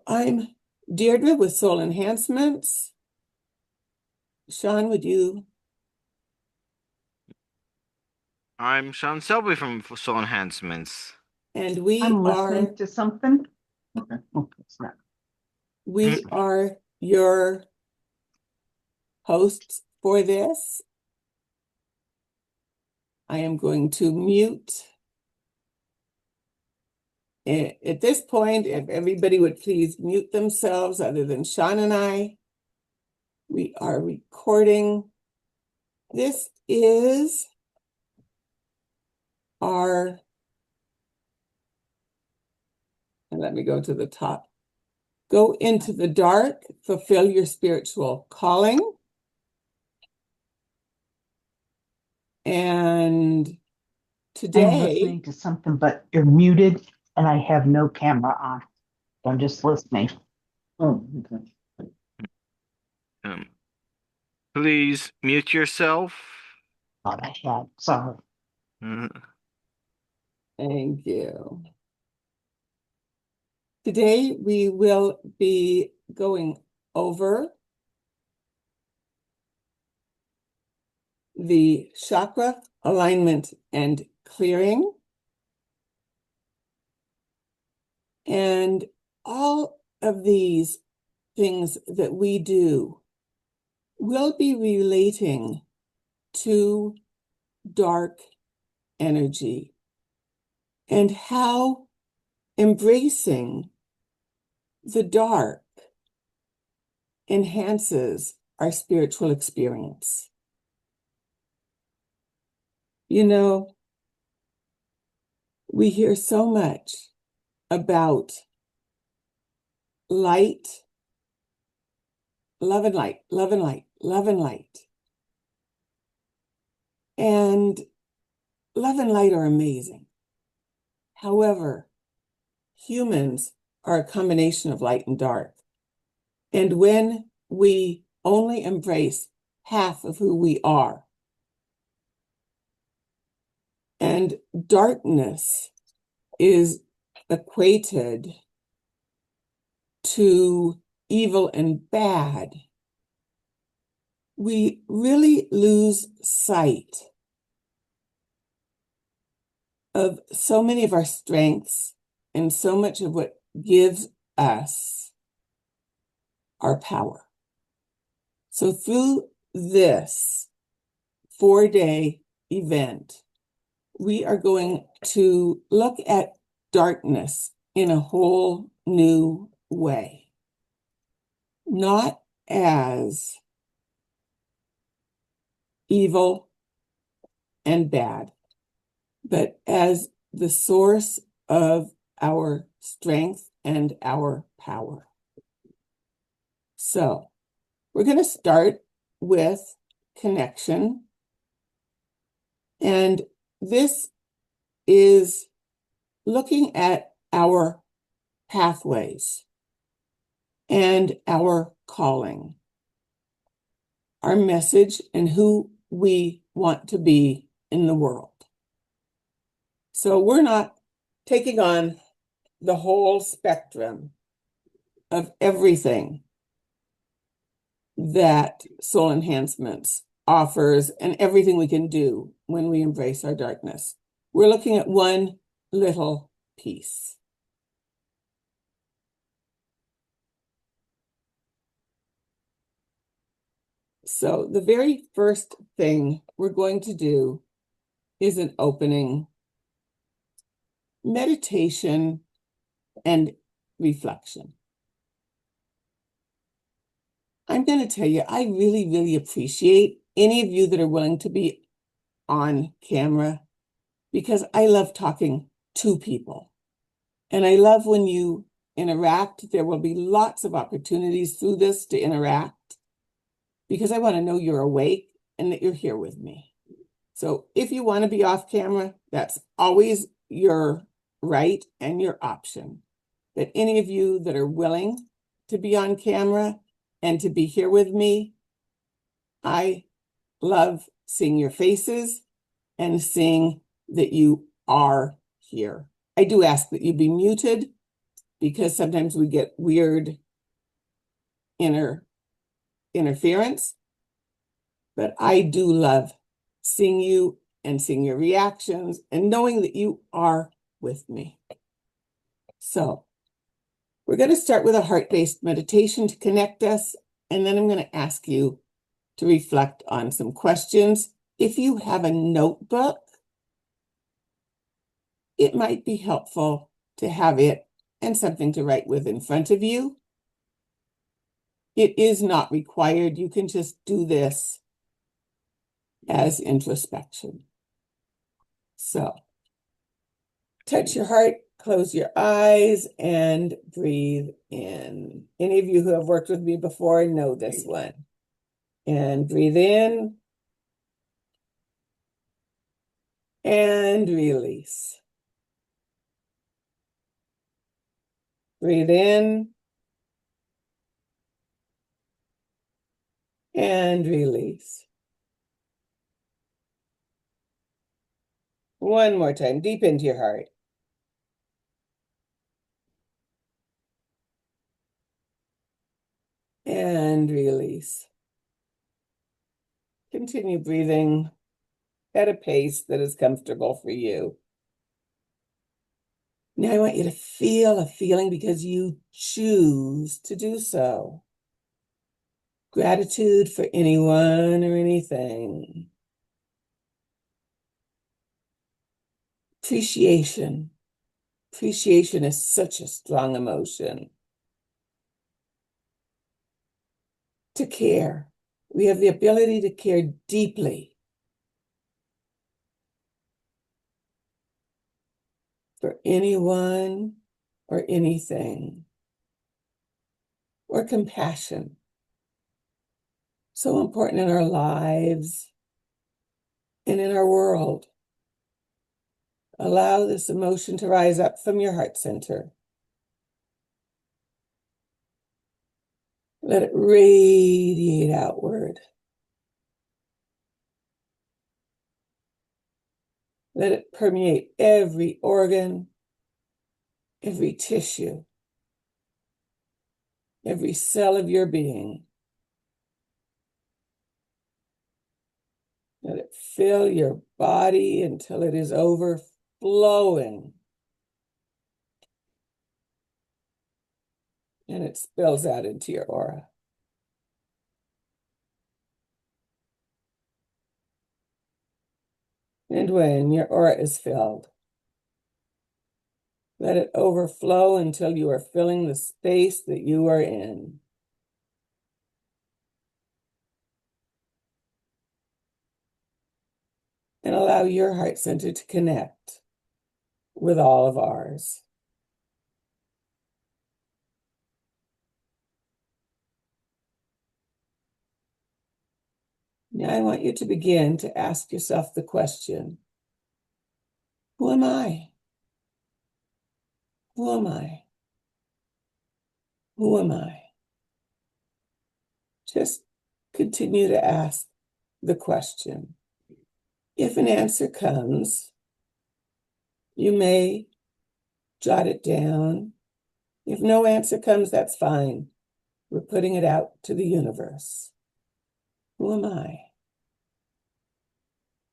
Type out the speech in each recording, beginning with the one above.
I'm Deirdre with Soul Enhancements. Sean, would you? I'm Sean Selby from Soul Enhancements. And we I'm are listening to something. Okay. Oh, it's not. we are your hosts for this. I am going to mute. At this point, if everybody would please mute themselves other than Sean and I. We are recording. This is our, and let me go to the top. Go into the dark, fulfill your spiritual calling. And I'm today, listening to something, but you're muted and I have no camera on. I'm just listening. Oh, okay. Um, Please mute yourself. Thought I had. Sorry. Uh, thank you. Today, we will be going over the chakra alignment and clearing. And all of these things that we do will be relating to dark energy and how embracing the dark enhances our spiritual experience. You know, we hear so much about light, love and light, love and light, love and light. And love and light are amazing. However, humans are a combination of light and dark. And when we only embrace half of who we are, and darkness is equated to evil and bad, we really lose sight of so many of our strengths and so much of what gives us our power. So through this 4-day event, we are going to look at darkness in a whole new way. Not as evil and bad, but as the source of our strength and our power. So we're going to start with connection. And this is looking at our pathways and our calling, our message, and who we want to be in the world. So we're not taking on the whole spectrum of everything that Soul Enhancements offers and everything we can do when we embrace our darkness. We're looking at one little piece. So the very first thing we're going to do is an opening meditation and reflection. I'm going to tell you, I really, really appreciate any of you that are willing to be on camera because I love talking to people. And I love when you interact. There will be lots of opportunities through this to interact because I want to know you're awake and that you're here with me. So if you want to be off camera, that's always your right and your option. But any of you that are willing to be on camera and to be here with me, I love seeing your faces and seeing that you are here. I do ask that you be muted because sometimes we get weird interference. But I do love seeing you and seeing your reactions and knowing that you are with me. So we're going to start with a heart-based meditation to connect us, and then I'm going to ask you to reflect on some questions. If you have a notebook, it might be helpful to have it and something to write with in front of you. It is not required. You can just do this as introspection. So touch your heart, close your eyes, and breathe in. Any of you who have worked with me before know this one. And breathe in and release. Breathe in and release. One more time, deep into your heart. And release. Continue breathing at a pace that is comfortable for you. Now I want you to feel a feeling because you choose to do so. Gratitude for anyone or anything. Appreciation. Appreciation is such a strong emotion. To care. We have the ability to care deeply for anyone or anything. Or compassion. So important in our lives and in our world. Allow this emotion to rise up from your heart center. Let it radiate outward. Let it permeate every organ, every tissue, every cell of your being. Let it fill your body until it is overflowing. And it spills out into your aura. And when your aura is filled, let it overflow until you are filling the space that you are in. And allow your heart center to connect with all of ours. Now I want you to begin to ask yourself the question, who am I? Who am I? Who am I? Just continue to ask the question. If an answer comes, you may jot it down. If no answer comes, that's fine. We're putting it out to the universe. Who am I?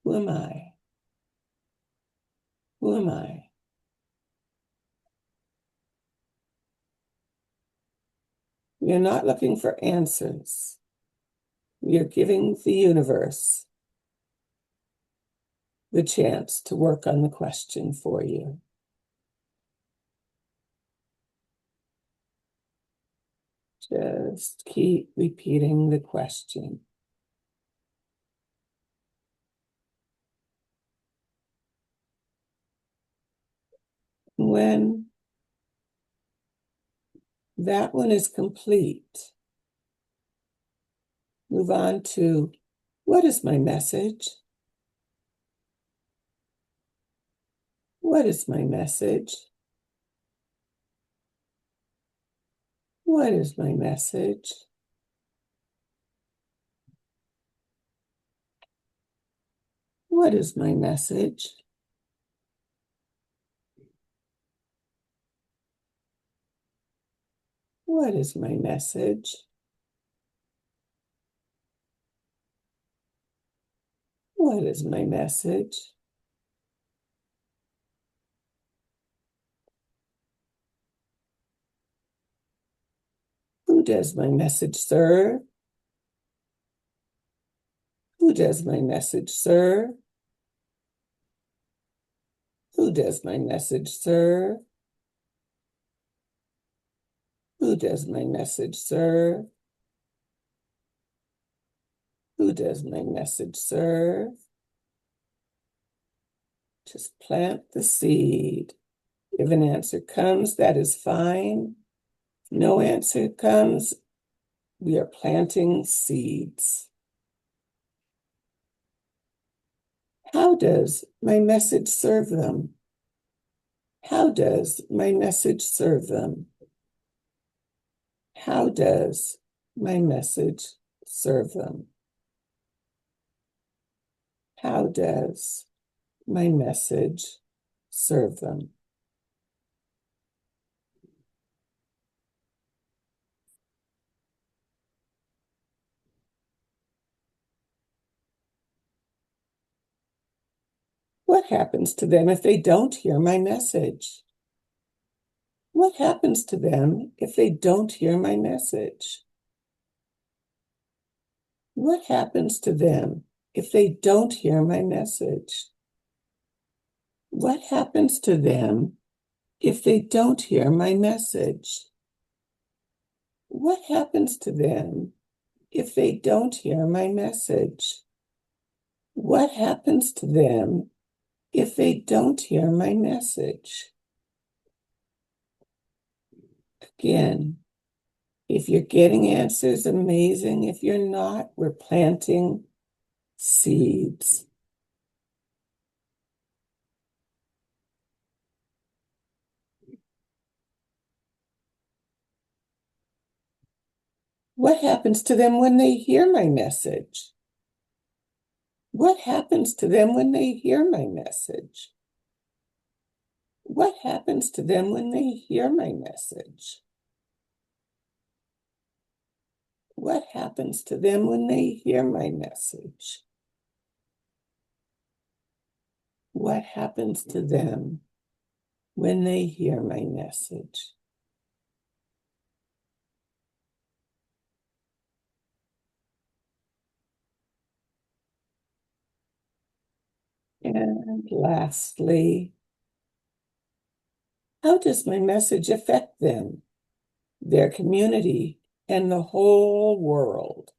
Who am I? Who am I? We are not looking for answers. We are giving the universe the chance to work on the question for you. Just keep repeating the question. When that one is complete, move on to, what is my message? What is my message? What is my message? What is my message? What is my message? What is my message? Who does my message serve? Who does my message serve? Who does my message serve? Who does my message serve? Who does my message serve? Just plant the seed. If an answer comes, that is fine. If no answer comes, we are planting seeds. How does my message serve them? How does my message serve them? How does my message serve them? How does my message serve them? What happens to them if they don't hear my message? What happens to them if they don't hear my message? What happens to them if they don't hear my message? What happens to them if they don't hear my message? What happens to them if they don't hear my message? What happens to them if they don't hear my message? Again, if you're getting answers, amazing. If you're not, we're planting seeds. What happens to them when they hear my message? What happens to them when they hear my message? What happens to them when they hear my message? What happens to them when they hear my message? What happens to them when they hear my message? And lastly, how does my message affect them, their community, and the whole world?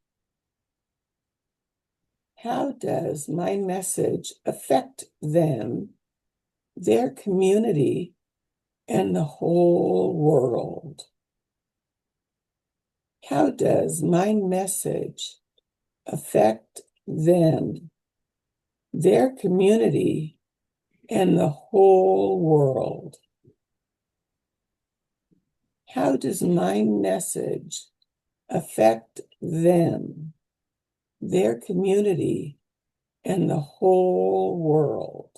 How does my message affect them, their community, and the whole world? How does my message affect them, their community, and the whole world? How does my message affect them, their community, and the whole world?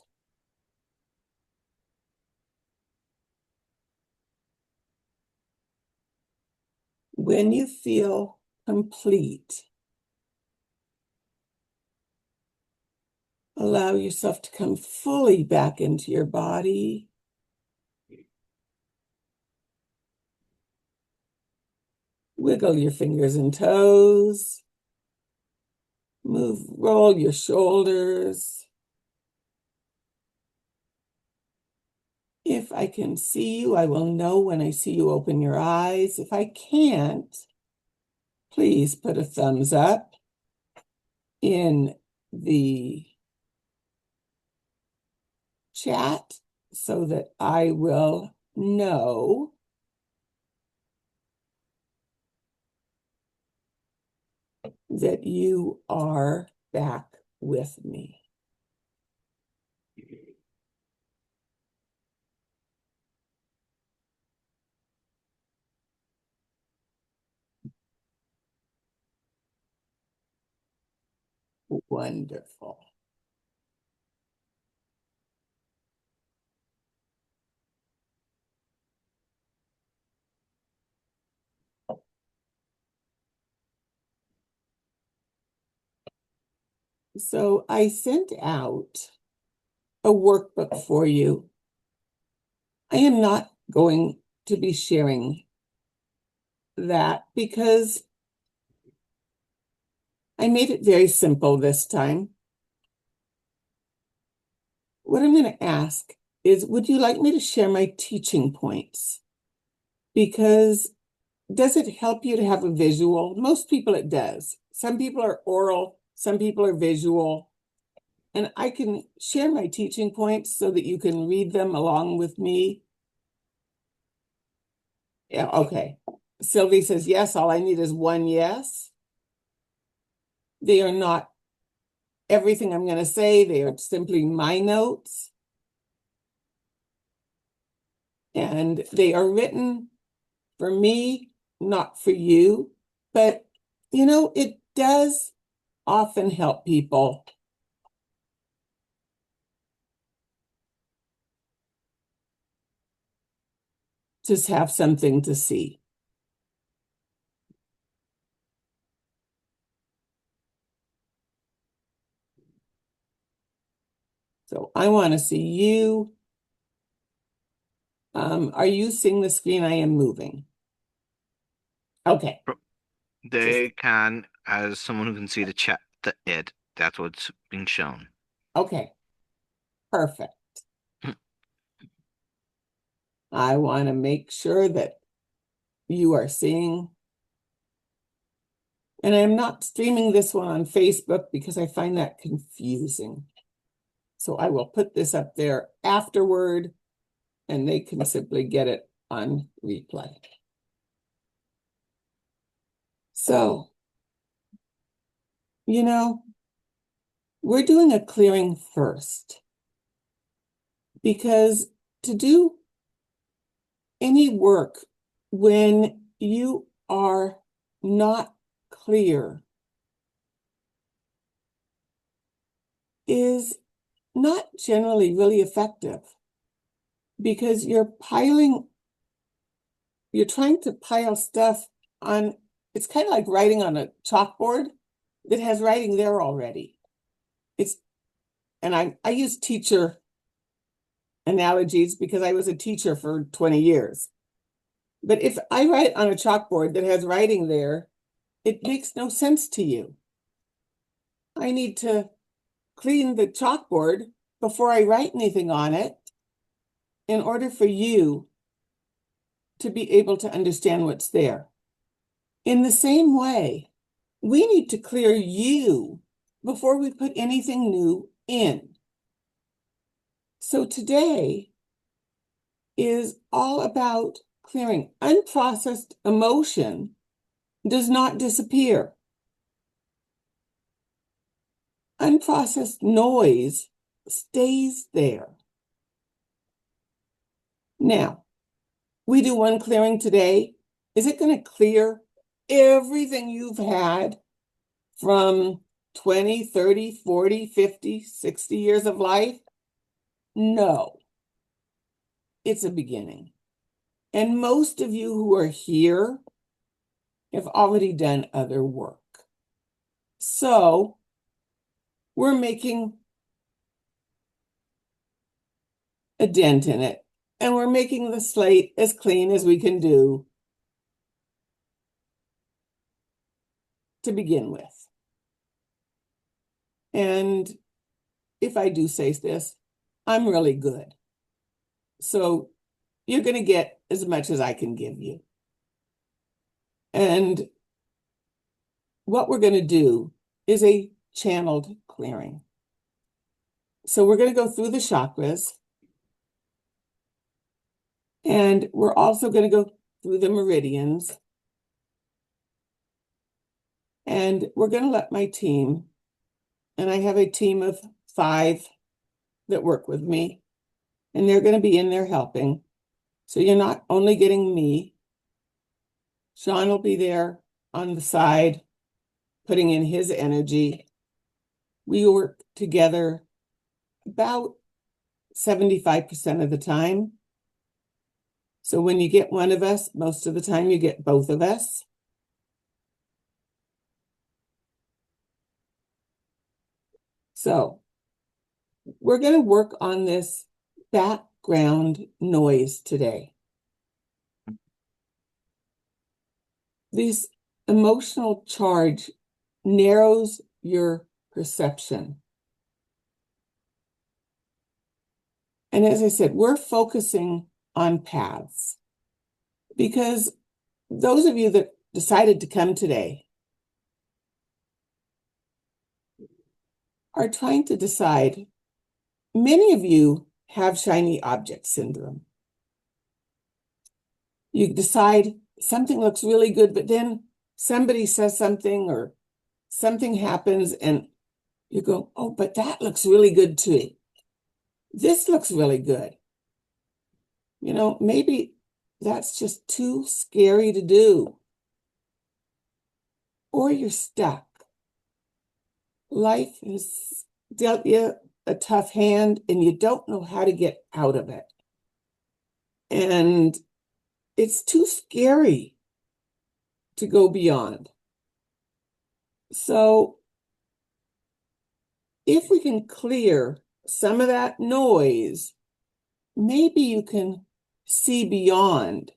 When you feel complete, allow yourself to come fully back into your body. Wiggle your fingers and toes. Roll your shoulders. If I can see you, I will know when I see you open your eyes. If I can't, please put a thumbs up in the chat so that I will know that you are back with me. Wonderful. So I sent out a workbook for you. I am not going to be sharing that because I made it very simple this time. What I'm going to ask is, would you like me to share my teaching points? Because does it help you to have a visual? Most people it does. Some people are oral, some people are visual. And I can share my teaching points so that you can read them along with me. Yeah, okay. Sylvie says, yes, all I need is one yes. They are not everything I'm going to say. They are simply my notes. And they are written for me, not for you. But, you know, it does often help people just have something to see. So I want to see you. Are you seeing the screen? I am moving. Okay. They can, as someone who can see the chat, that's what's being shown. Okay. Perfect. I want to make sure that you are seeing. And I'm not streaming this one on Facebook because I find that confusing. So I will put this up there afterward and they can simply get it on replay. So, you know, we're doing a clearing first because to do any work when you are not clear is not generally really effective because you're trying to pile stuff on. It's kind of like writing on a chalkboard that has writing there already. And I use teacher analogies because I was a teacher for 20 years. But if I write on a chalkboard that has writing there, it makes no sense to you. I need to clean the chalkboard before I write anything on it in order for you to be able to understand what's there. In the same way, we need to clear you before we put anything new in. So today is all about clearing. Unprocessed emotion does not disappear. Unprocessed noise stays there. Now, we do one clearing today. Is it going to clear everything you've had from 20, 30, 40, 50, 60 years of life? No. It's a beginning. And most of you who are here have already done other work. So we're making a dent in it, and we're making the slate as clean as we can do to begin with. And if I do say this, I'm really good. So you're going to get as much as I can give you. And what we're going to do is a channeled clearing. So we're going to go through the chakras. And we're also going to go through the meridians. And we're going to let my team, and I have a team of 5 that work with me, and they're going to be in there helping. So you're not only getting me. Sean will be there on the side, putting in his energy. We work together about 75% of the time. So when you get one of us, most of the time you get both of us. So we're going to work on this background noise today. This emotional charge narrows your perception. And as I said, we're focusing on paths because those of you that decided to come today are trying to decide. Many of you have shiny object syndrome. You decide something looks really good, but then somebody says something or something happens and you go, oh, but that looks really good too. This looks really good. You know, maybe that's just too scary to do. Or you're stuck. Life has dealt you a tough hand and you don't know how to get out of it. And it's too scary to go beyond. So if we can clear some of that noise, maybe you can see beyond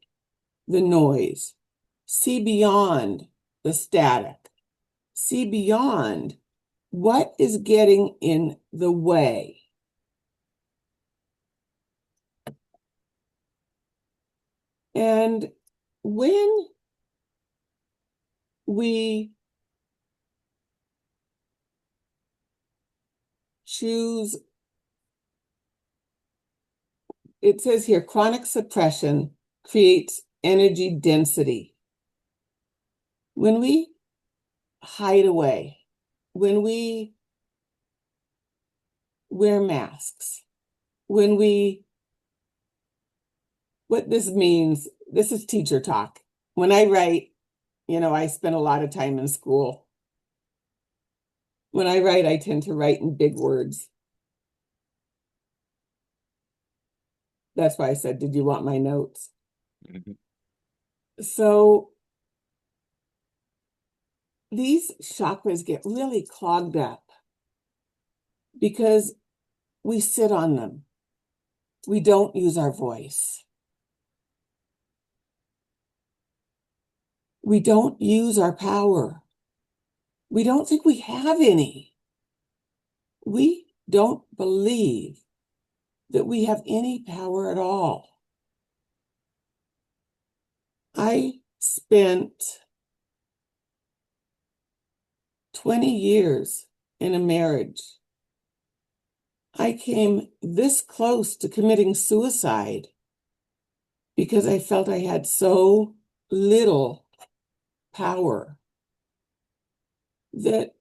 the noise, see beyond the static, see beyond what is getting in the way. And when we choose, it says here, chronic suppression creates energy density. When we hide away, when we wear masks, when we, what this means, this is teacher talk. When I write, you know, I spend a lot of time in school. When I write, I tend to write in big words. That's why I said, did you want my notes? So these chakras get really clogged up because we sit on them. We don't use our voice. We don't use our power. We don't think we have any. We don't believe that we have any power at all. I spent 20 years in a marriage. I came this close to committing suicide because I felt I had so little power that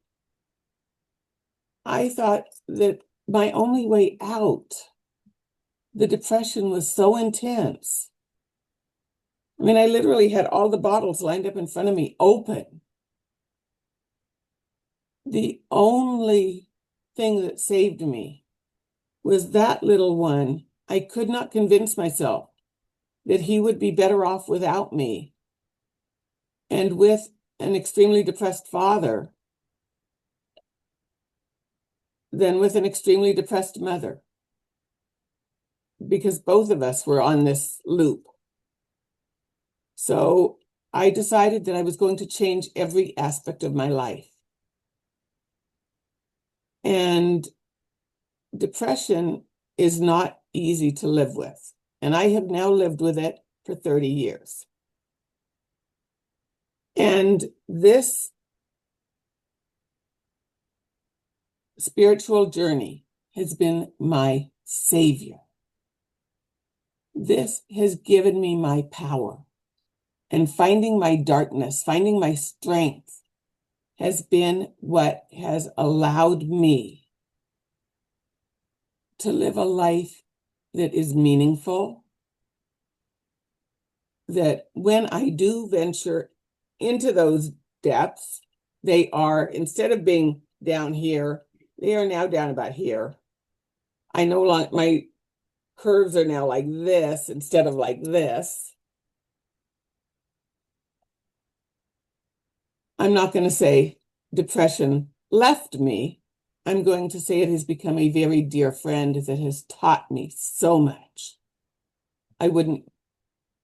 I thought that my only way out, the depression was so intense. I mean, I literally had all the bottles lined up in front of me, open. The only thing that saved me was that little one. I could not convince myself that he would be better off without me and with an extremely depressed father than with an extremely depressed mother, because both of us were on this loop. So I decided that I was going to change every aspect of my life. And depression is not easy to live with. And I have now lived with it for 30 years. And this spiritual journey has been my savior. This has given me my power. And finding my darkness, finding my strength has been what has allowed me to live a life that is meaningful, that when I do venture into those depths, they are, instead of being down here, they are now down about here. I know my curves are now like this instead of like this. I'm not going to say depression left me, I'm going to say it has become a very dear friend that has taught me so much. I wouldn't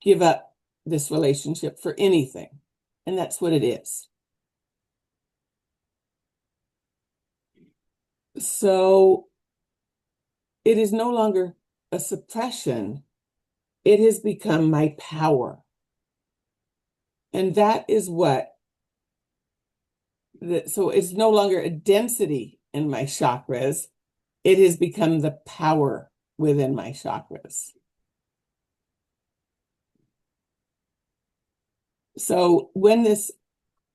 give up this relationship for anything, and that's what it is. So it is no longer a suppression. It has become my power. And that is so it's no longer a density in my chakras. It has become the power within my chakras. So when this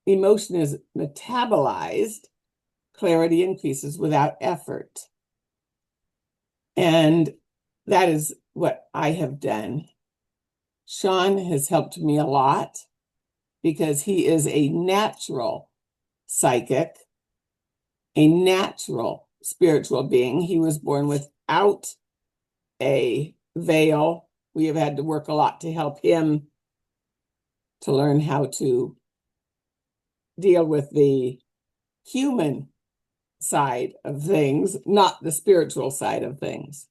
emotion is metabolized, clarity increases without effort. And that is what I have done. Sean has helped me a lot because he is a natural psychic, a natural spiritual being. He was born without a veil. We have had to work a lot to help him to learn how to deal with the human side of things, not the spiritual side of things.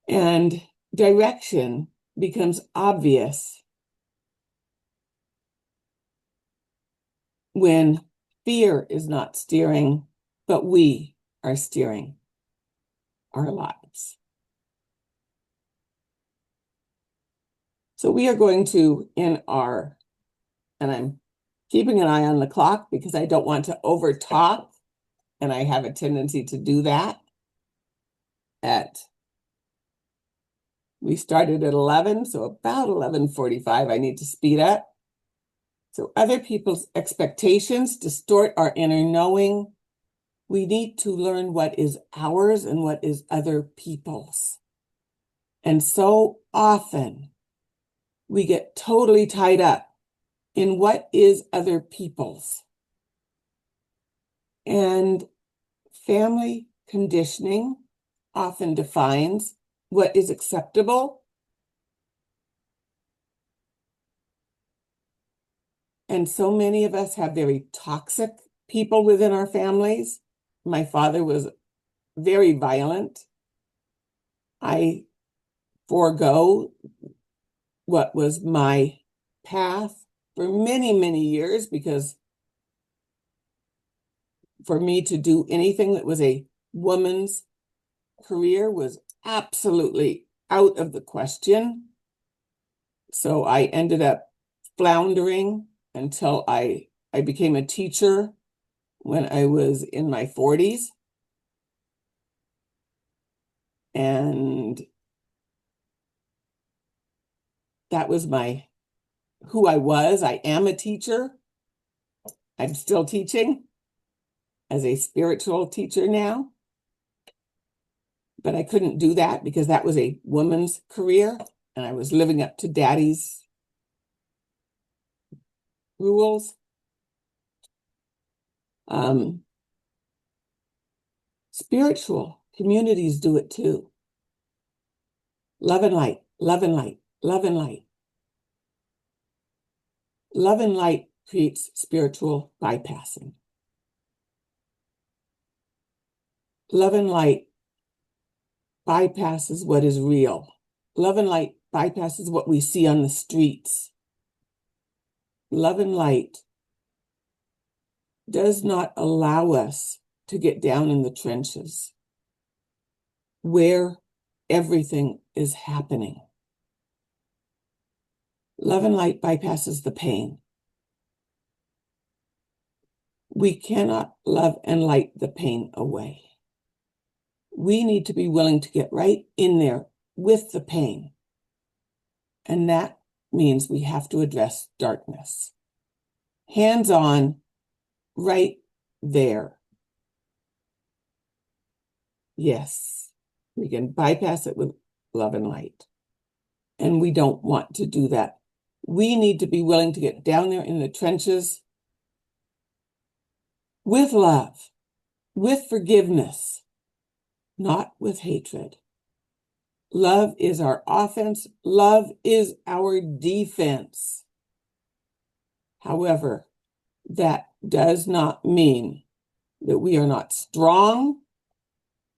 And direction becomes obvious when fear is not steering, but we are steering our lives. So we are going to, and I'm keeping an eye on the clock because I don't want to over talk, and I have a tendency to do that. We started at 11, so about 11:45, I need to speed up. So other people's expectations distort our inner knowing. We need to learn what is ours and what is other people's. And so often we get totally tied up in what is other people's. And family conditioning often defines what is acceptable. And so many of us have very toxic people within our families. My father was very violent. I forego what was my path for many, many years because for me to do anything that was a woman's career was absolutely out of the question. So I ended up floundering until I became a teacher when I was in my 40s. And that was who I was. I am a teacher. I'm still teaching as a spiritual teacher now. But I couldn't do that because that was a woman's career and I was living up to daddy's rules. Spiritual communities do it too. Love and light, love and light, love and light. Love and light creates spiritual bypassing. Love and light bypasses what is real. Love and light bypasses what we see on the streets. Love and light does not allow us to get down in the trenches where everything is happening. Love and light bypasses the pain. We cannot love and light the pain away. We need to be willing to get right in there with the pain. And that means we have to address darkness. Hands on, right there. Yes, we can bypass it with love and light. And we don't want to do that. We need to be willing to get down there in the trenches with love, with forgiveness, not with hatred. Love is our offense. Love is our defense. However, that does not mean that we are not strong,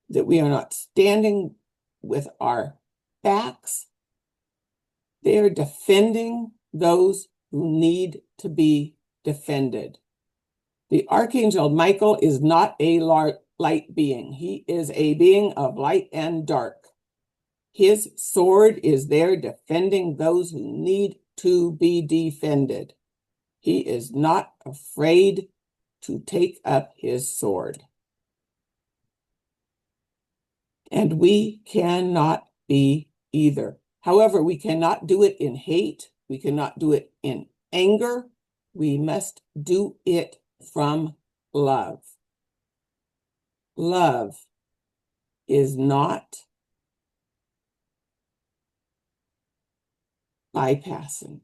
that we are not standing with our backs. They are defending those who need to be defended. The Archangel Michael is not a light being. He is a being of light and dark. His sword is there defending those who need to be defended. He is not afraid to take up his sword. And we cannot be either. However, we cannot do it in hate. We cannot do it in anger. We must do it from love. Love is not bypassing.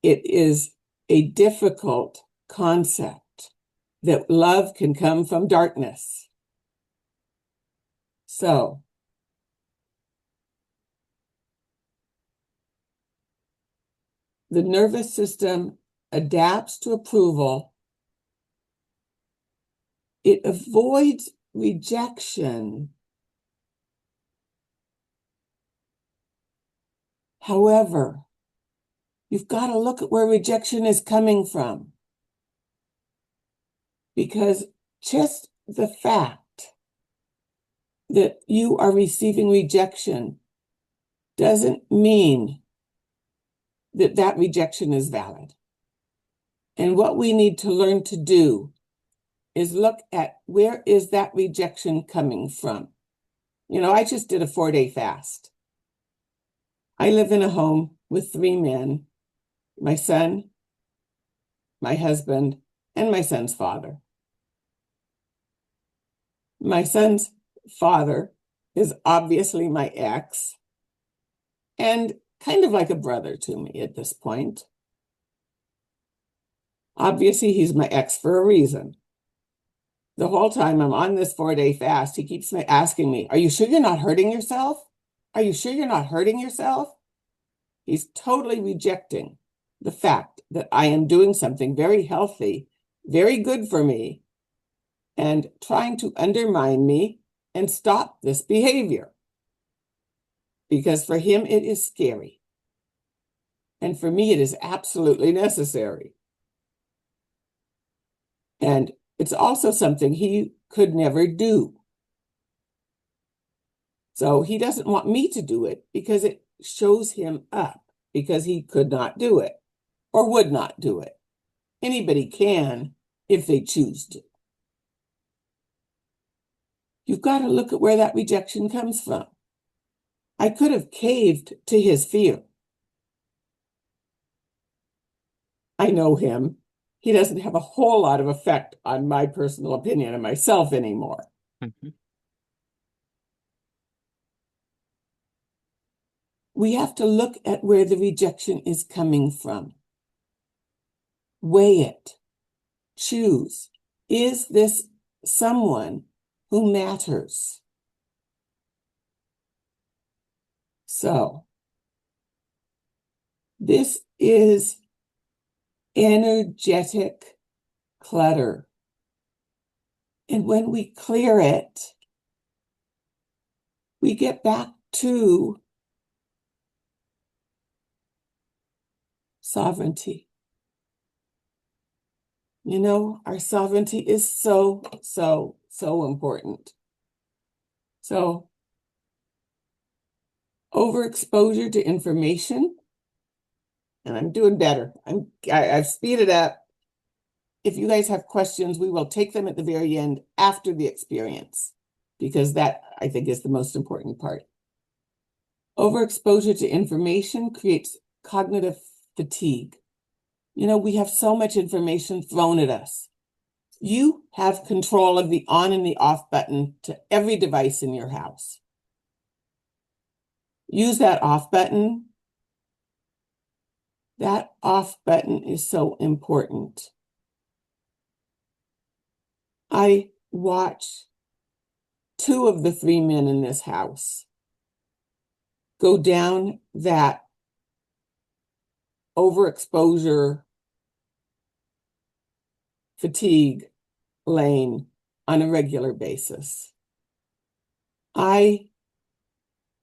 It is a difficult concept that love can come from darkness. So, the nervous system adapts to approval. It avoids rejection. However, you've got to look at where rejection is coming from. Because just the fact that you are receiving rejection doesn't mean that that rejection is valid. And what we need to learn to do is look at where is that rejection coming from. You know, I just did a 4-day fast. I live in a home with 3 men, my son, my husband, and my son's father. My son's father is obviously my ex and kind of like a brother to me at this point. Obviously, he's my ex for a reason. The whole time I'm on this 4-day fast, he keeps asking me, are you sure you're not hurting yourself? Are you sure you're not hurting yourself? He's totally rejecting the fact that I am doing something very healthy, very good for me, and trying to undermine me and stop this behavior. Because for him, it is scary. And for me, it is absolutely necessary. And it's also something he could never do. So he doesn't want me to do it because it shows him up, because he could not do it or would not do it. Anybody can if they choose to. You've got to look at where that rejection comes from. I could have caved to his fear. I know him. He doesn't have a whole lot of effect on my personal opinion of myself anymore. Mm-hmm. We have to look at where the rejection is coming from. Weigh it. Choose. Is this someone who matters? So, this is energetic clutter. And when we clear it, we get back to sovereignty. You know, our sovereignty is so, so, so important. So, overexposure to information, and I'm doing better. I've speeded up. If you guys have questions, we will take them at the very end after the experience, because that, I think, is the most important part. Overexposure to information creates cognitive fatigue. You know, we have so much information thrown at us. You have control of the on and the off button to every device in your house. Use that off button. That off button is so important. I watch 2 of the 3 men in this house go down that overexposure fatigue lane on a regular basis. I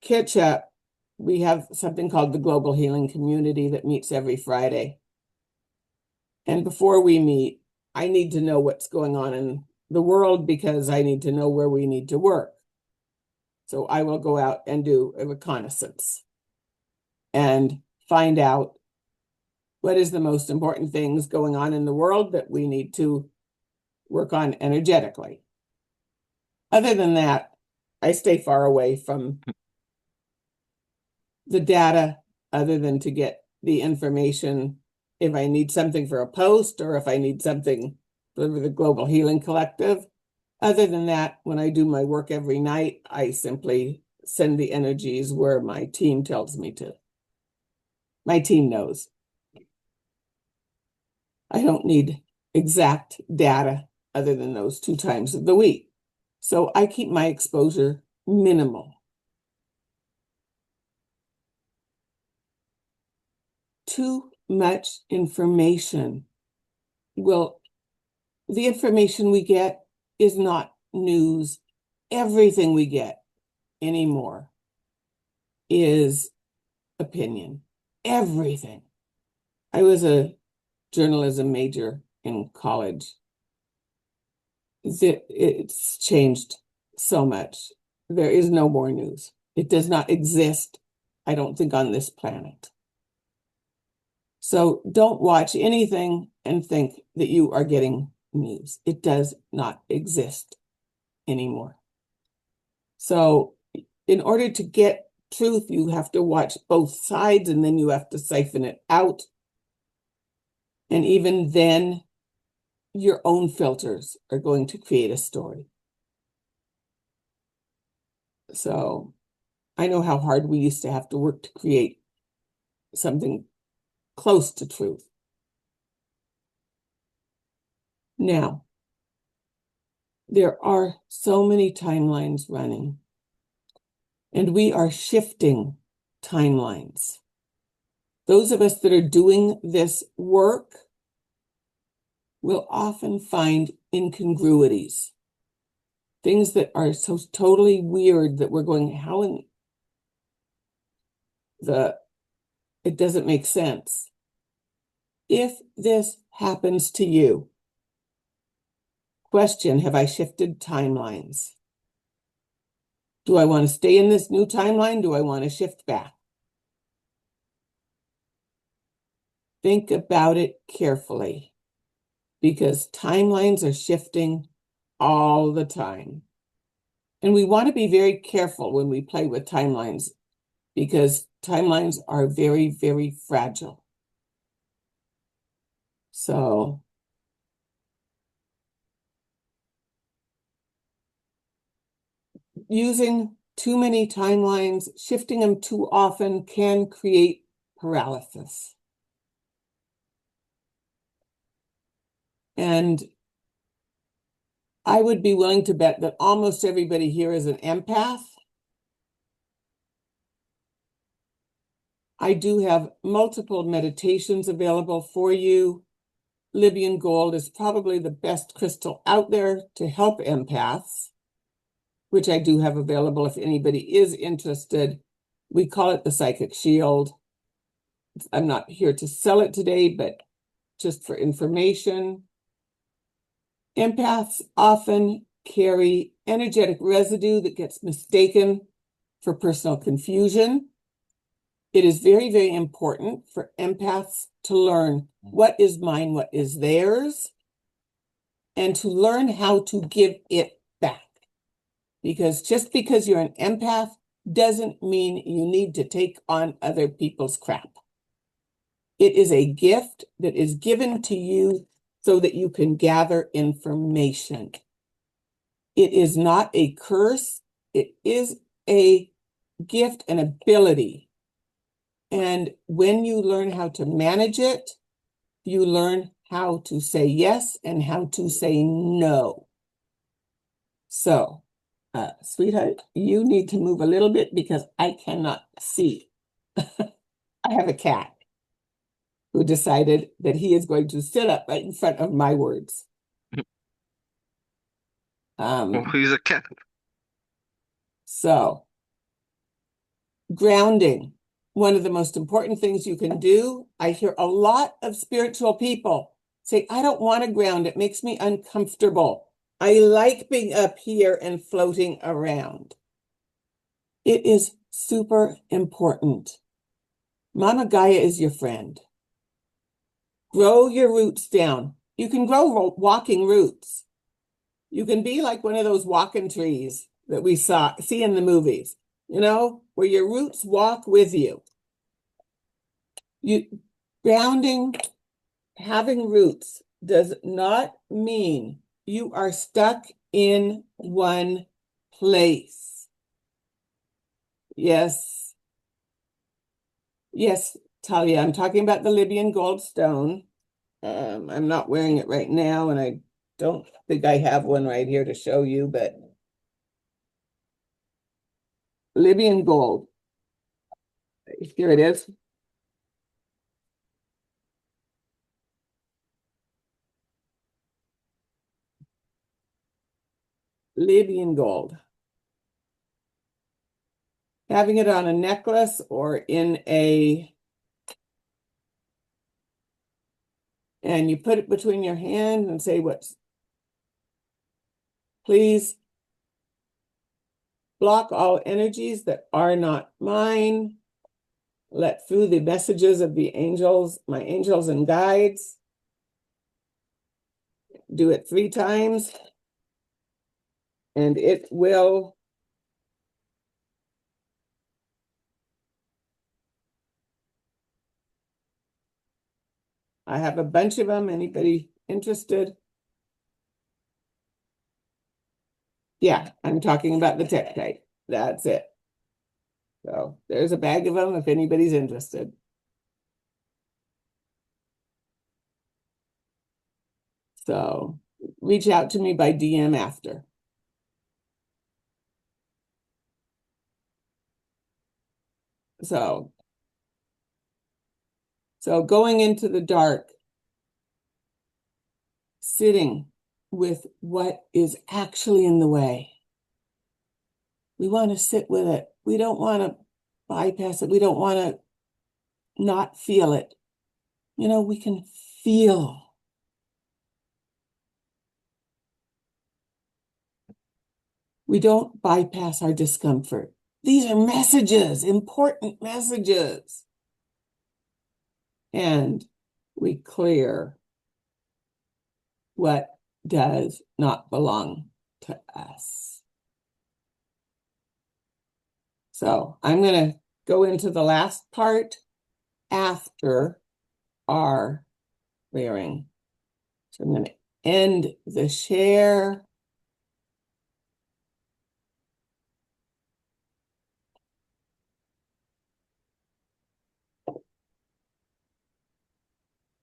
catch up. We have something called the Global Healing Community that meets every Friday. And before we meet, I need to know what's going on in the world because I need to know where we need to work. So I will go out and do a reconnaissance and find out what is the most important things going on in the world that we need to work on energetically. Other than that, I stay far away from the data other than to get the information if I need something for a post or if I need something for the Global Healing Collective. Other than that, when I do my work every night, I simply send the energies where my team tells me to. My team knows. I don't need exact data other than those 2 times of the week. So I keep my exposure minimal. Too much information. Well, the information we get is not news. Everything we get anymore is opinion. Everything. I was a journalism major in college. It's changed so much. There is no more news. It does not exist, I don't think, on this planet. So don't watch anything and think that you are getting news. It does not exist anymore. So in order to get truth, you have to watch both sides and then you have to siphon it out. And even then, your own filters are going to create a story. So I know how hard we used to have to work to create something close to truth. Now, there are so many timelines running, and we are shifting timelines. Those of us that are doing this work will often find incongruities, things that are so totally weird that we're going, how in it doesn't make sense. If this happens to you, question, have I shifted timelines? Do I want to stay in this new timeline? Do I want to shift back? Think about it carefully because timelines are shifting all the time. And we want to be very careful when we play with timelines because timelines are very, very fragile. So using too many timelines, shifting them too often can create paralysis. And I would be willing to bet that almost everybody here is an empath. I do have multiple meditations available for you. Libyan gold is probably the best crystal out there to help empaths, which I do have available if anybody is interested. We call it the Psychic Shield. I'm not here to sell it today, but just for information. Empaths often carry energetic residue that gets mistaken for personal confusion. It is very, very important for empaths to learn what is mine, what is theirs, and to learn how to give it back. Because just because you're an empath doesn't mean you need to take on other people's crap. It is a gift that is given to you so that you can gather information. It is not a curse. It is a gift and ability. And when you learn how to manage it, you learn how to say yes and how to say no. So, sweetheart, you need to move a little bit because I cannot see. I have a cat who decided that he is going to sit up right in front of my words. Well, he's a cat. So, grounding, one of the most important things you can do. I hear a lot of spiritual people say, I don't want to ground. It makes me uncomfortable. I like being up here and floating around. It is super important. Mama Gaia is your friend. Grow your roots down. You can grow walking roots. You can be like one of those walking trees that we see in the movies, where your roots walk with you. Grounding, having roots does not mean you are stuck in one place. Yes. Yes, Talia, I'm talking about the Libyan gold stone. I'm not wearing it right now, and I don't think I have one right here to show you, but Libyan gold. Here it is. Libyan gold. Having it on a necklace or and you put it between your hands and say, please block all energies that are not mine. Let through the messages of the angels, my angels and guides. Do it 3 times, and it will I have a bunch of them. Anybody interested? Yeah, I'm talking about the Tektite. That's it. So there's a bag of them if anybody's interested. So reach out to me by DM after. So going into the dark, sitting with what is actually in the way. We want to sit with it. We don't want to bypass it. We don't want to not feel it. We can feel. We don't bypass our discomfort. These are messages, important messages. And we clear what does not belong to us. So I'm going to go into the last part after our clearing. So I'm going to end the share.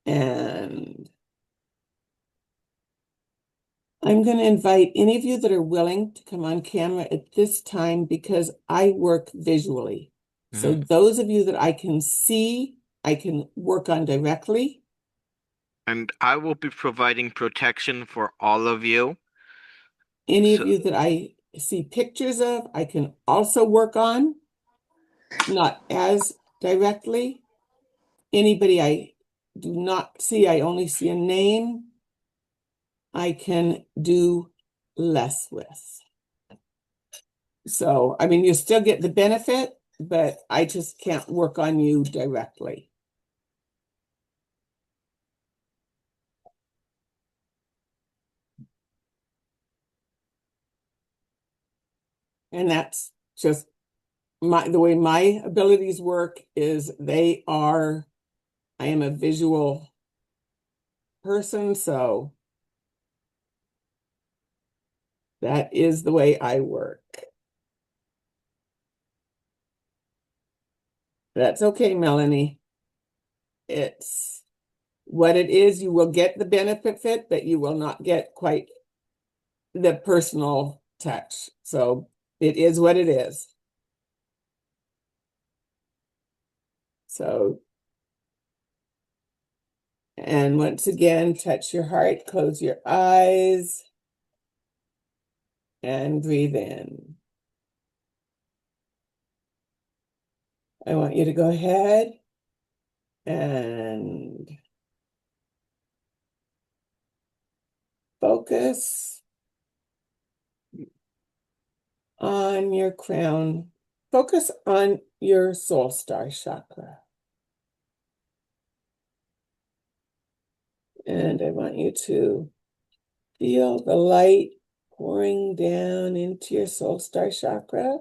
And I'm going to invite any of you that are willing to come on camera at this time because I work visually. So those of you that I can see, I can work on directly. And I will be providing protection for all of you. Any of you that I see pictures of, I can also work on, not as directly. Anybody I do not see, I only see a name, I can do less with. So, I mean, you still get the benefit, but I just can't work on you directly. And that's just the way my abilities work is I am a visual person, so that is the way I work. That's okay, Melanie. It's what it is. You will get the benefit, but you will not get quite the personal touch. So it is what it is. So And once again, touch your heart, close your eyes, and breathe in. I want you to go ahead and focus on your crown. Focus on your soul star chakra. And I want you to feel the light pouring down into your soul star chakra.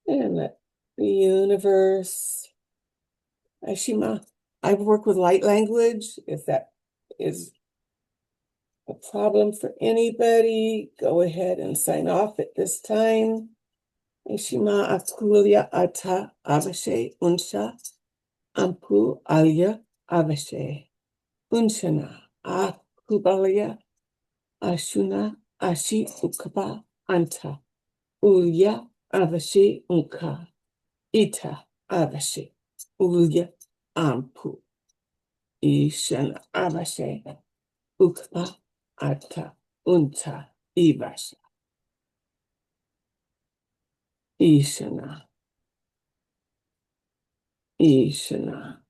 And let the universe, Ashima, I work with light language. If that is a problem for anybody, go ahead and sign off at this time. Ashima akulia ata avashe unsha ampu alia avashe unshana akubalia ashuna ashi ukaba anta ulia avashe unka ita avashe ulia ampu ishana avashe ukaba ata unta ibasha ishana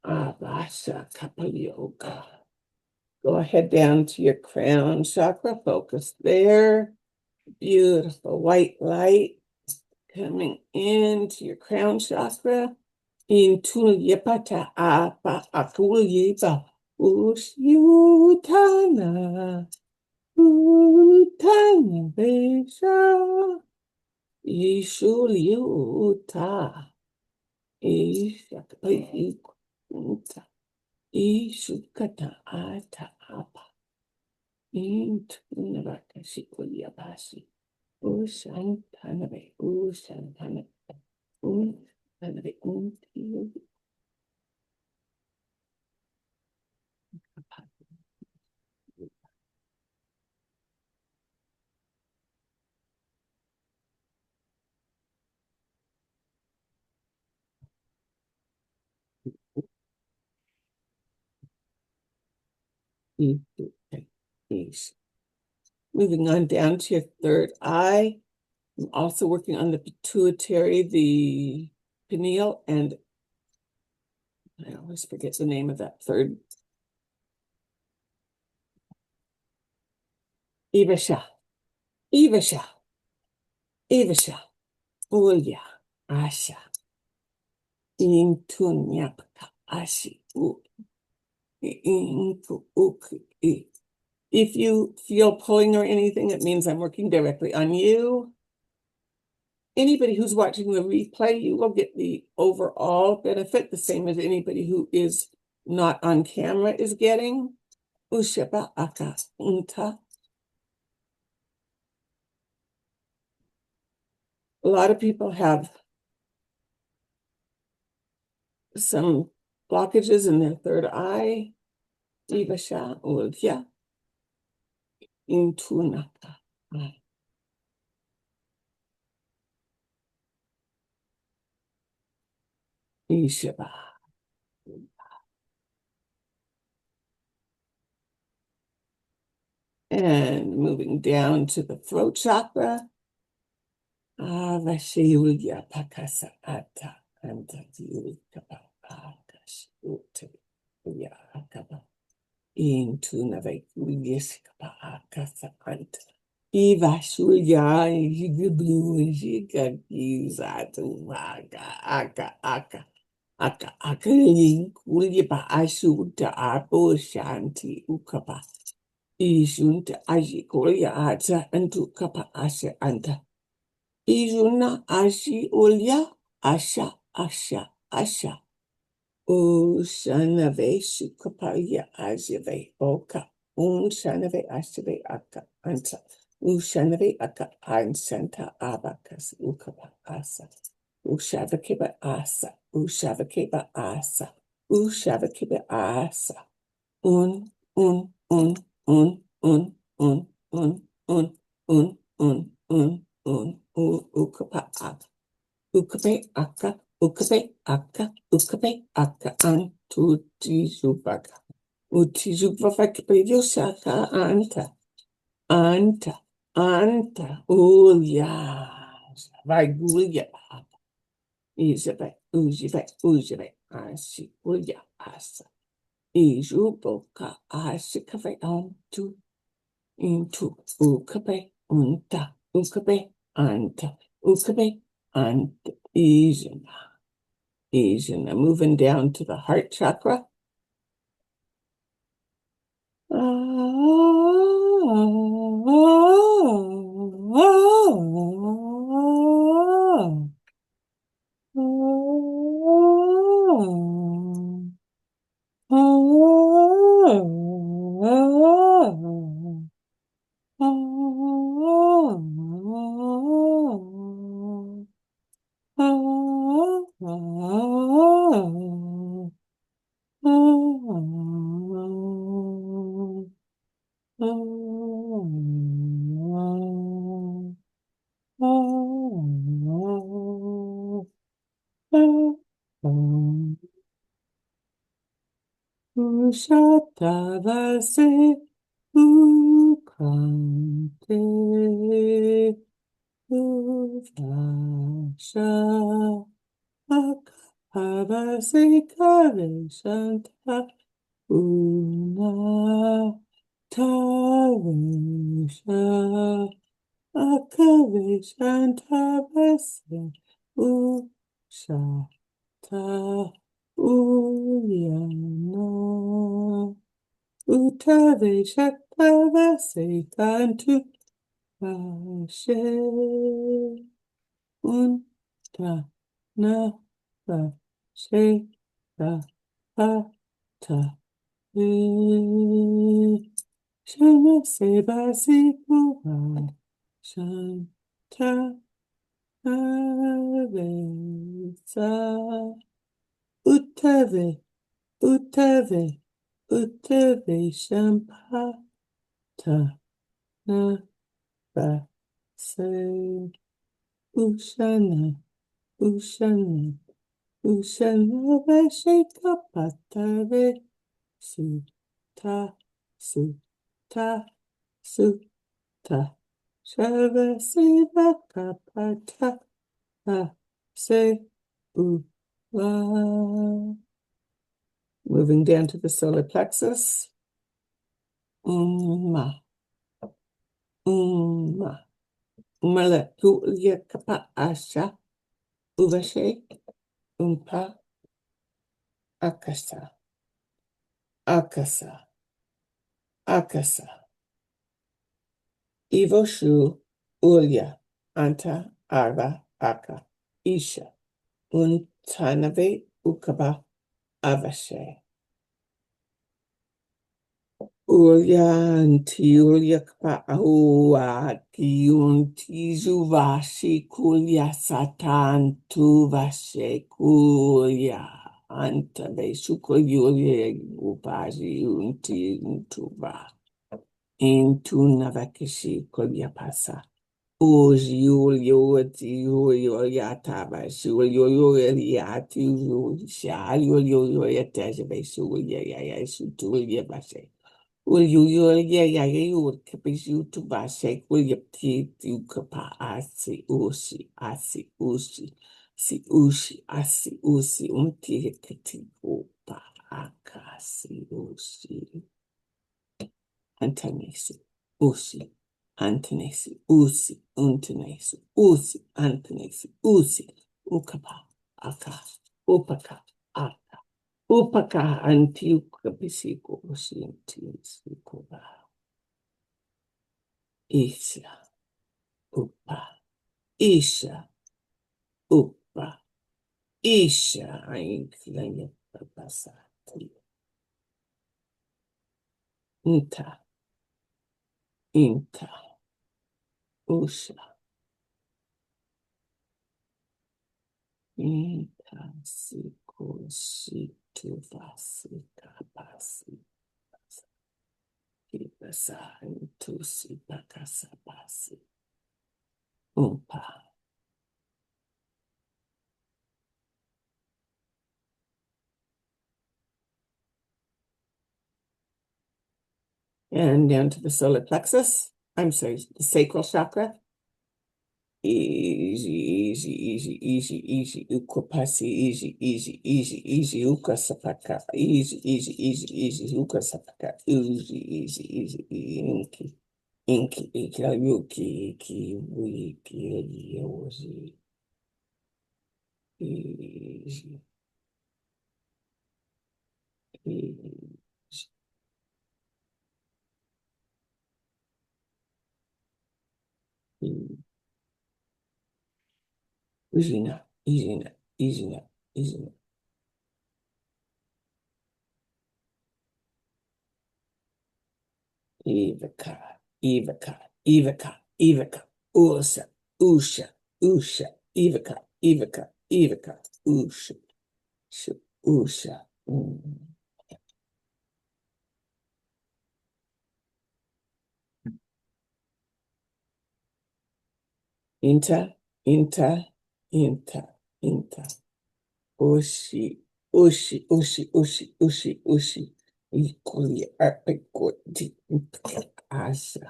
avasha kapalyoga. Go ahead down to your crown chakra, focus there. Beautiful white light coming into your crown chakra. Into yepata apa akul yeba usyutana utana besha ishulyuta ishakayuta ishukata ata apa intunavaka shikulyabasi ushantanave ushantanave ushantanave unti Ish. Moving on down to your third eye. I'm also working on the pituitary, the pineal, and I always forget the name of that third. Ivasha, Ivasha, Ivasha, Ulya, Asha, Intunyapka, Ashi, If you feel pulling or anything, it means I'm working directly on you. Anybody who's watching the replay, you will get the overall benefit, the same as anybody who is not on camera is getting. Usheba aka unta. A lot of people have some blockages in their third eye. Ivasha ulya intunaka. Isheba. And moving down to the throat chakra. Avashiyulya pakasa ata anta yulkapa akash ute yakaba into nave yuliskapa akasa anta. Ivashulya yigiblu jika gizatu aka yin kulipa ashuta apo shanti ukapa. Ishunta ajikolya ata antu kapa asha anta. Ijuna ashi ulya asha asha. Ushanave shukapaya ajave oka. Unshanave ashave aka anta. Ushanave aka ansanta abakas ukapa asa. Ushavakeba asa. Ushavakeba asa. Ushavakeba asa. Un, un, un, un, un, un, un, un, un, un, un, ukapa utijubaka. Utijubaka shaka anta. Anta. Anta. Uya. Vaiguya. Izabe. Ujibe. Ujibe. Asi. Uya. Asa. Ijuboka. Asikabe onto. Into. Ukabe. Unta. Ukabe. Anta. Ukabe. Anta. Izana. Izana. Moving down to the heart chakra. Ushatavase ukante uvasha akavase kaveshanta una tavesha akaveshanta vase usha ta uyana utave shaktava sekantu vashe unta na vashe ta pata shana sebasi kuva shanta avesa utave Utave, Utave Shampata na Base Ushana, Ushana, Ushana Vashika Patave Sutta, Sutta, Sutta Shavasiva Kapata Se Uva. Moving down to the solar plexus. Umma. Umma. Umala kuya kapa asha. Uvashe. Umpa. Akasa. Akasa. Akasa. Ivoshu. Ulya. Anta. Arva. Aka. Isha. Untanave. Ukaba. Avashe. Ulya kapa ahua tiunti juvashi kulya satan tu vashe kulya anta veshuko yulye upaji unti untuva intu navakishi kulya pasa uji yulyo yatava shulyo yati shal yulyo yataja veshuya ya shutulya vashe. Will you capis you to bashe? Will you keep you capa? I see ushi, I see ushi, see ushi, I see ushi, unti kati opa, akasi ushi, antanesi, ushi, antanesi, usi, untanesi, usi, antanesi, usi, ukapa, aka, upaka, aka. Upaka antiuka pisiko usintisikuba. Isha, upa, isha, upa, isha, ainklanya papasati. Inta, inta, usha, inta, siko, shitu, vasika, pasi, kipasa, intusi, pakasa, pasi. Umpa. and down to the solar plexus. I'm sorry, the sacral chakra. Easy, easy, easy, easy, easy. Ukapasi, easy, easy, easy, easy. Ukasapaka, easy, easy, easy, easy. Ukasapaka, easy, easy, easy. Inky, inky, inky, yuki, iki, wiki, yozi. Easy, easy. Easy now, easy now, easy now, easy now. Ivaka, Ivaka, Ivaka, Ivaka, Usha, Usha, Usha, Ivaka, Ivaka, Ivaka, Usha, Usha. Inta, Inta, Inta, Inta. Ushi, Ushi, Ushi, Ushi, Ushi, Ushi. Equally, equity, Asha,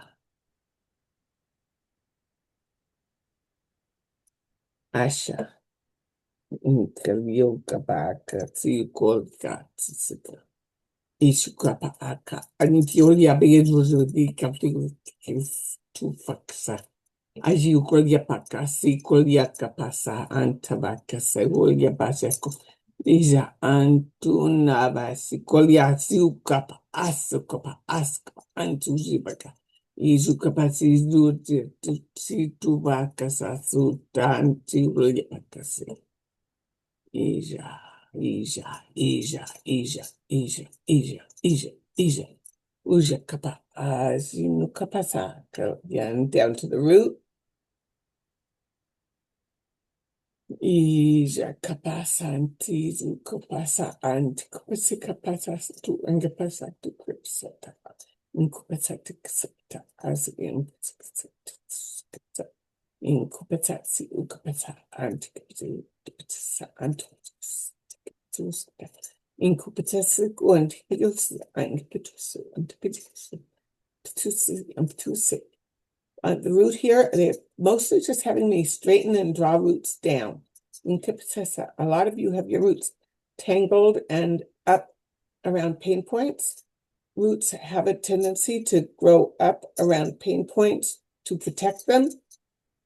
Asha. Yoga baka, Tsikolka, Tsika. Ishukapa aka. Anitiolia bezo di kapti tu faksa. Aji ukolia paka, si kolia kapasa, antabaka, segolia baseko. Ija antunaba, si kolia, si ukapa, asukapa, aska, antujibaka. Izukapa, si zuti, si tubaka, sa sutan, si kolia pakase. Ija, Ija, Ija, Ija, Ija, Ija, Ija, Ija. Uja kapa, zinu kapasa. Go down to the root. Ija kapasa, antizu kapasa, antikopasi kapasa, tu angapasa, tu kripsata. Inkopasa, tiksata, as in Inkopasa, si ukapasa, antikopasa, antikopasa. Incubatus und Hills Ancubatus and Pitus. The root here, they're mostly just having me straighten and draw roots down. Incubatus, a lot of you have your roots tangled and up around pain points. Roots have a tendency to grow up around pain points to protect them.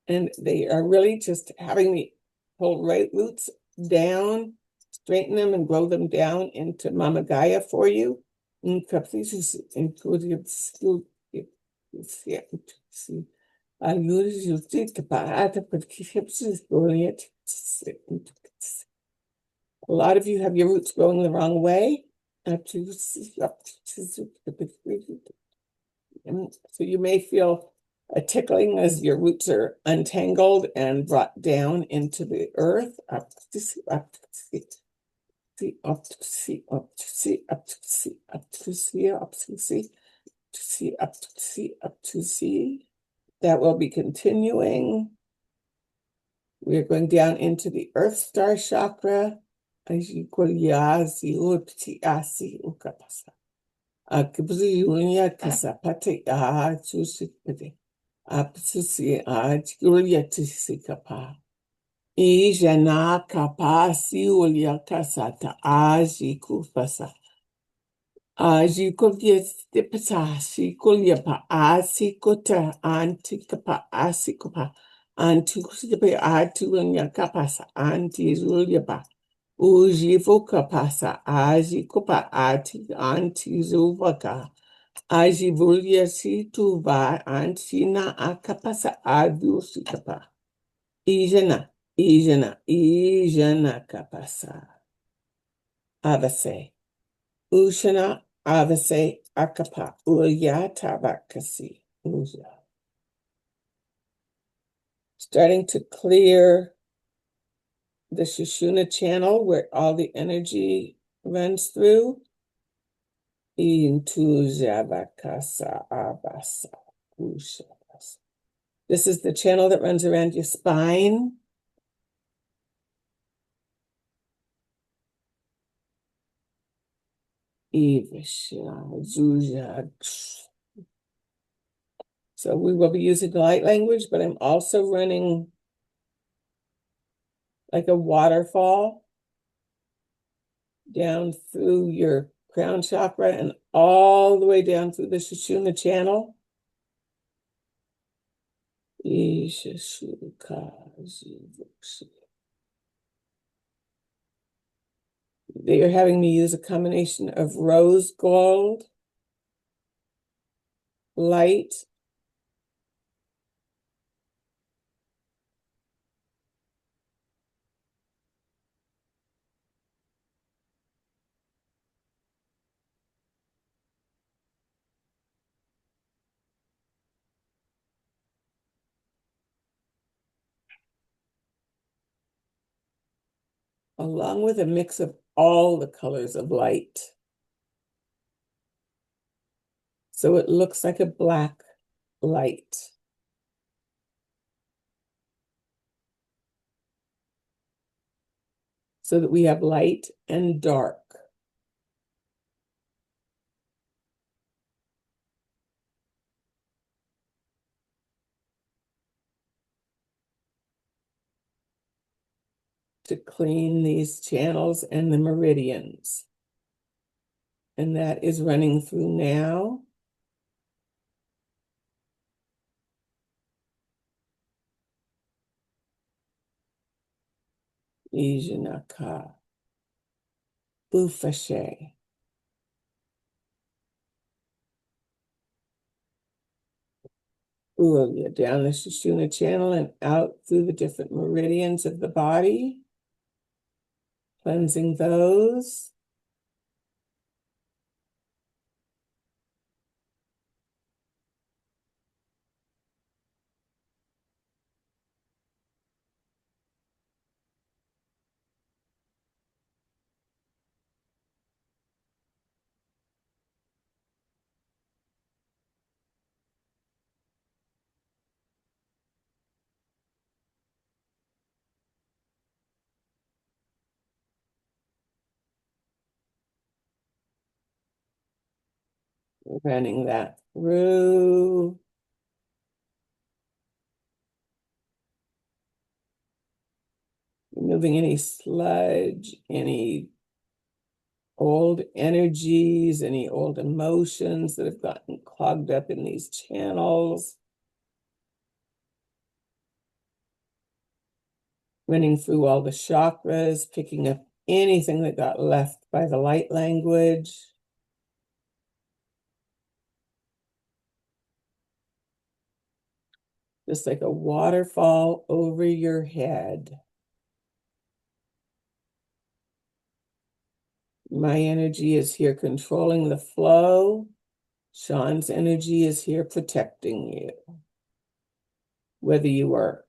And they are really just having me pull right roots down, straighten them and grow them down into Mama Gaia for you. A lot of you have your roots growing the wrong way. So you may feel a tickling as your roots are untangled and brought down into the earth. Up to see, up to see, up to see, up to see, up to see, up to see, up to see, to see, up to see, up to see. That will be continuing. We're going down into the Earth Star Chakra. As you call Yazi, Upti Asi, Ukapasa. Akibri Unia Kasapate, Tusikade. Apsusi, Julia Tisikapa. Ijana Kapasi, Ulia Kasata, Aji Kufasa. Aji Kulia Stipasa, si Kuliapa, Asikota, Antikapa, Asikopa, Antikusipe, Atuanya Kapasa, Antizuliapa. Ujivoka pasa, Ajikopa, Antizuvaka. Ajivulia situva antina akapasa adusikapa. Ijana kapasa. Avase. Ushana avase akapa. Uyatabakasi. Uja. Starting to clear the Shoshana Channel where all the energy runs through. Into Javakasa Abasa. This is the channel that runs around your spine. Ivisha Zuja So we will be using light language, but I'm also running like a waterfall down through your crown chakra and all the way down through the Shoshana Channel. They are having me use a combination of rose gold, light, along with a mix of all the colors of light. So it looks like a black light. So that we have light and dark. To clean these channels and the meridians. And that is running through now. Ijanaka. Ufashe. Uya, down the Shoshana Channel and out through the different meridians of the body. Cleansing those. Running that through. Removing any sludge, any old energies, any old emotions that have gotten clogged up in these channels. Running through all the chakras, picking up anything that got left by the light language. Just like a waterfall over your head. My energy is here controlling the flow. Sean's energy is here protecting you. Whether you are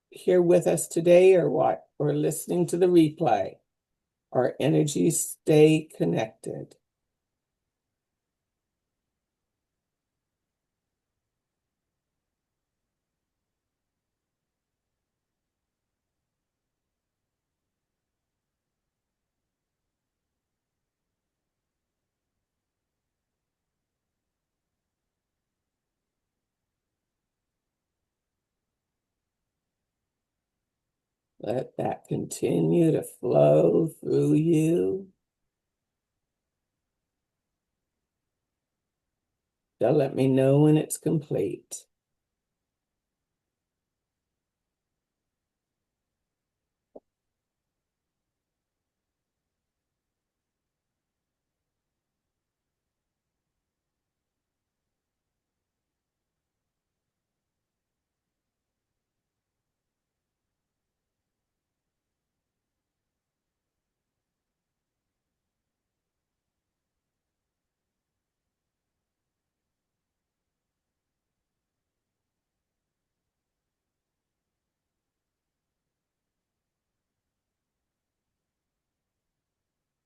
here with us today or what, or listening to the replay, our energies stay connected. Let that continue to flow through you. They'll let me know when it's complete.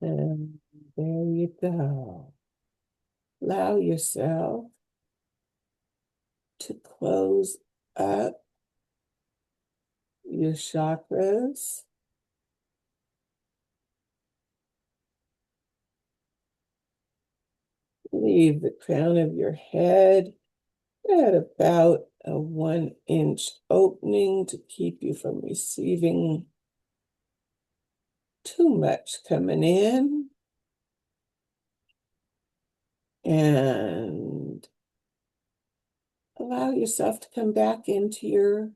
And there you go. Allow yourself to close up your chakras. Leave the crown of your head at about a 1-inch opening to keep you from receiving too much coming in. And allow yourself to come back into your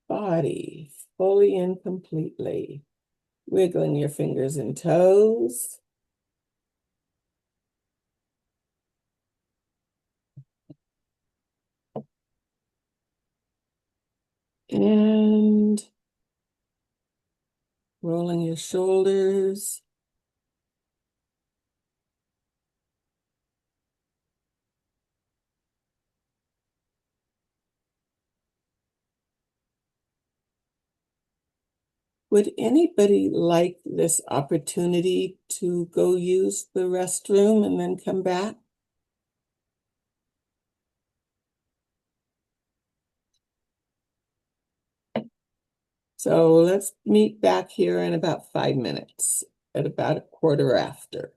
body fully and completely, wiggling your fingers and toes. And rolling your shoulders. Would anybody like this opportunity to go use the restroom and then come back? So let's meet back here in about 5 minutes at about 1/4 after.